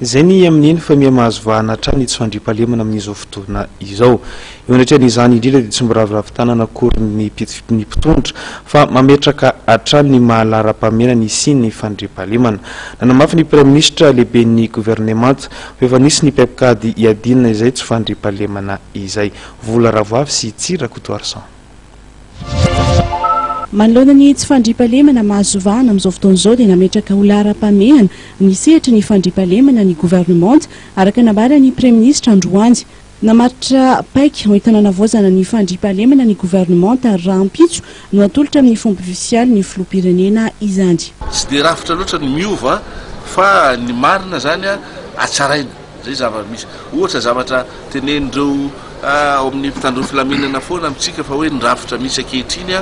Izay ny amin'iny fa miamahazo vahana hatrany tsy fandriam-pahalemana amin'izao fotoana izao. Eo anatran'izany indrindra dia tsy miravoravo tanana akory ny mpitondra fa mametraka hatrany ny mahalaram-pahamehana ny sy ny fandriam-pahalemana. Nanamafy ny Premier Ministre lehibe ny gouvernement fa efa nisy ny paikady iadinina izay tsy fandriam-pahalemana izay. Vola Ravoavy sy Tsira Kotoarsan. Manoloana ny tsy fandriam-pahalemana mahazo vahana amin'izao fotoana izao dia nametraka ho laharam-pahamehana ny sehatra ny fandriam-pahalemana ny gouvernement araka nambara ny Premier Ministre Androany. Namaritra paika hoentina navoazana ny fandriam-pahalemana ny gouvernement ary raha ampitso no atolotra amin'ny fomba ofisialy ny filoham-pirenena izany. Tsy dia rafitra loatra ny miova fa ny marina zany atsaraina zay zavatra misy ohatra zavatra tenenindreo ao amin'ny mpitandron'ny filaminana foana amintsika fa hoe ny rafitra misy ankehitriny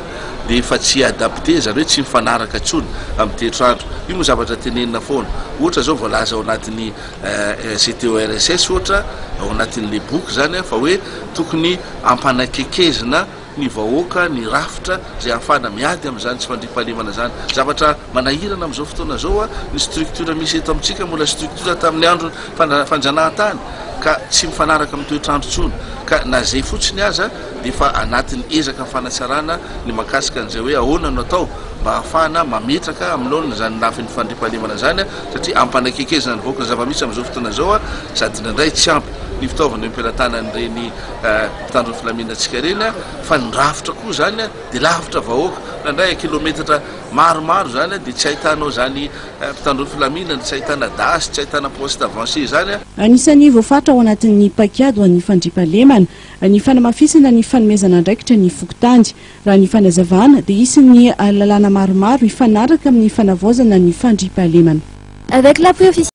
dia efa tsy adapte zareo tsy mifanaraka intsony amin'ny toetrandro. Io moa zavatra tenenina foana. Ohatra zao voalaza ao anatin'ny CTORSS ohatra ao anatin'le boky zany fa hoe tokony ampanakekezina ny vahoaka ny rafitra zay ahafahana miady amin'izany tsy fandriam-pahalemana zany. Zavatra manahirana amin'izao fotoana zao ny struktura misy eto amintsika mbola struktura tamin'ny andro fanjanahantany ka tsy mifanaraka amin'ny toetrandro intsony ka na zay fotsiny aza dia efa anatin'ny ezaka fanatsarana ny makasika an'izay hoe ahoana no atao mba ahafahana mametraka amin'olona zany lafin'ny fandriam-pahalemana zany satria ampanakekezina ny vahoaka ny zava-misy amin'izao fotoana zao sady nandray tsy ampy ny fitaovana ampelantanan'ireny mpitandron'ny filaminantsika ireny fa ny rafitra koa zany dia lavitra vahoaka nandray kilometatra maromaro zany dia tsy ahitanao zany mpitandron'ny filaminana tsy ahitana dasy tsy ahitana poste avancé zany. Anisan'ny voafatra ao anatin'ny paikady ho an'ny fandriam-pahalemana ny fanamafisana ny fanomezana andraikitra ny fokontany raha ny fanazavana dia isin'ny lalàna maromaro mifanaraka amin'ny fanavaozana ny fandriam-pahalemana.